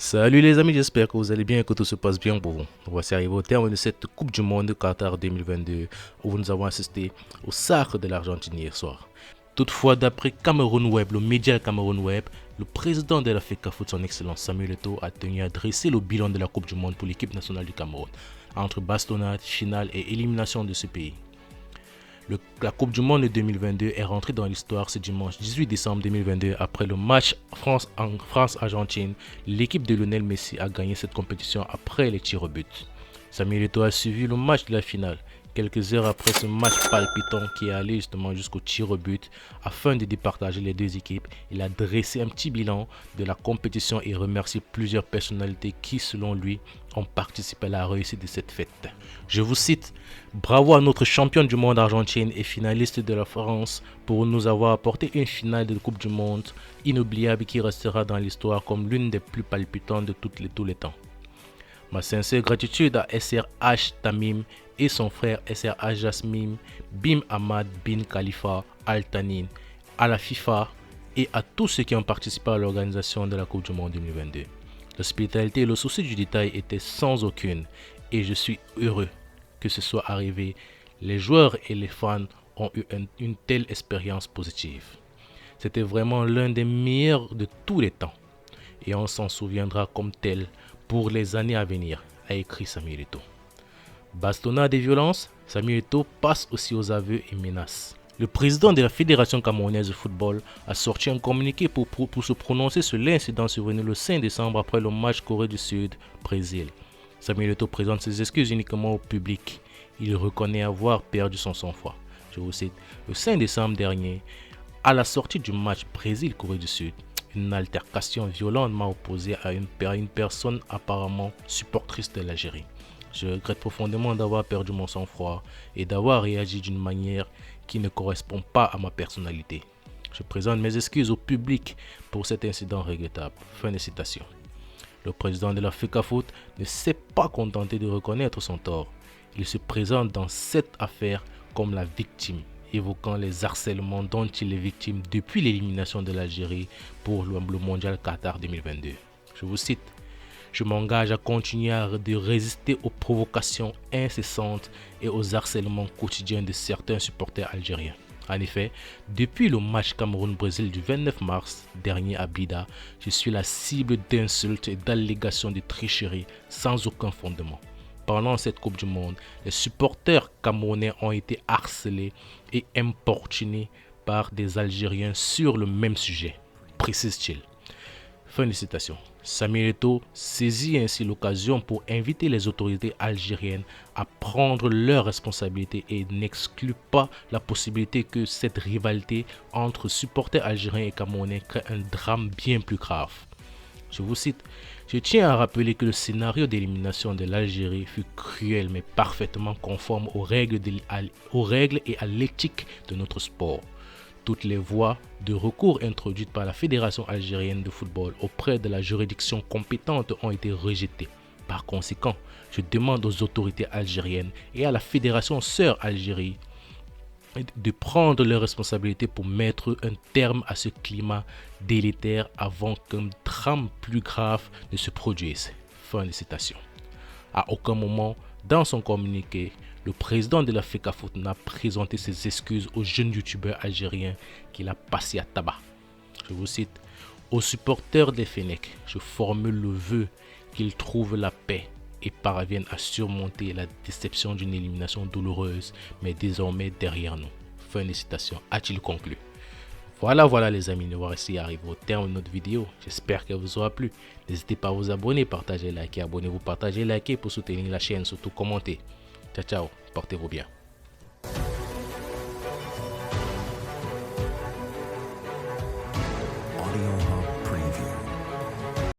Salut les amis, j'espère que vous allez bien et que tout se passe bien pour vous. Voici arrivé au terme de cette Coupe du Monde de Qatar 2022 où nous avons assisté au sacre de l'Argentine hier soir. Toutefois, d'après Cameroun Web, le média Cameroun Web, le président de la FECAFOOT, son excellence Samuel Eto'o, a tenu à dresser le bilan de la Coupe du Monde pour l'équipe nationale du Cameroun, entre bastonnade, finale et élimination de ce pays. La Coupe du Monde de 2022 est rentrée dans l'histoire ce dimanche 18 décembre 2022 après le match France-Argentine. L'équipe de Lionel Messi a gagné cette compétition après les tirs au but. Samuel Eto'o a suivi le match de la finale. Quelques heures après ce match palpitant qui est allé justement jusqu'au tir au but, afin de départager les deux équipes, il a dressé un petit bilan de la compétition et remercié plusieurs personnalités qui, selon lui, ont participé à la réussite de cette fête. Je vous cite: bravo à notre championne du monde argentine et finaliste de la France pour nous avoir apporté une finale de Coupe du Monde inoubliable qui restera dans l'histoire comme l'une des plus palpitantes de tous les temps. Ma sincère gratitude à SRH Tamim et son frère SRH Jasmine Bin Hamad Bin Khalifa Al Thani, à la FIFA et à tous ceux qui ont participé à l'organisation de la Coupe du Monde 2022. L'hospitalité et le souci du détail étaient sans aucune et je suis heureux que ce soit arrivé. Les joueurs et les fans ont eu une telle expérience positive. C'était vraiment l'un des meilleurs de tous les temps et on s'en souviendra comme tel pour les années à venir, a écrit Samuel Eto'o. Bastonnade et violence, Samuel Eto'o passe aussi aux aveux et menaces. Le président de la Fédération camerounaise de football a sorti un communiqué pour se prononcer sur l'incident survenu le 5 décembre après le match Corée du Sud-Brésil. Samuel Eto'o présente ses excuses uniquement au public. Il reconnaît avoir perdu son sang-froid. Je vous cite: le 5 décembre dernier, à la sortie du match Brésil-Corée du Sud, une altercation violente m'a opposé à une personne apparemment supportrice de l'Algérie. Je regrette profondément d'avoir perdu mon sang-froid et d'avoir réagi d'une manière qui ne correspond pas à ma personnalité. Je présente mes excuses au public pour cet incident regrettable. Fin de citation. Le président de la FECAFOOT ne s'est pas contenté de reconnaître son tort. Il se présente dans cette affaire comme la victime, évoquant les harcèlements dont il est victime depuis l'élimination de l'Algérie pour le mondial Qatar 2022. Je vous cite: je m'engage à continuer de résister aux provocations incessantes et aux harcèlements quotidiens de certains supporters algériens. En effet, depuis le match Cameroun-Brésil du 29 mars dernier à Blida, je suis la cible d'insultes et d'allégations de tricherie sans aucun fondement. Pendant cette Coupe du Monde, les supporters camerounais ont été harcelés et importunés par des Algériens sur le même sujet, précise-t-il. Fin de citation. Samuel Eto'o saisit ainsi l'occasion pour inviter les autorités algériennes à prendre leurs responsabilités et n'exclut pas la possibilité que cette rivalité entre supporters algériens et camerounais crée un drame bien plus grave. Je vous cite: je tiens à rappeler que le scénario d'élimination de l'Algérie fut cruel mais parfaitement conforme aux règles et à l'éthique de notre sport. Toutes les voies de recours introduites par la Fédération algérienne de football auprès de la juridiction compétente ont été rejetées. Par conséquent, je demande aux autorités algériennes et à la Fédération Sœur Algérie de prendre leurs responsabilités pour mettre un terme à ce climat délétère avant qu'un drame plus grave ne se produise. Fin de citation. À aucun moment dans son communiqué, le président de la FECAFOOT n'a présenté ses excuses aux jeunes youtubeurs algériens qu'il a passés à tabac. Je vous cite: aux supporters des Fennecs, je formule le vœu qu'ils trouvent la paix et parviennent à surmonter la déception d'une élimination douloureuse, mais désormais derrière nous. Fin de citation, a-t-il conclu. Voilà les amis, nous voici arrivés au terme de notre vidéo. J'espère qu'elle vous aura plu. N'hésitez pas à vous abonner, partager, liker, abonnez-vous, partagez, liker pour soutenir la chaîne, surtout commentez. Ciao, portez-vous bien.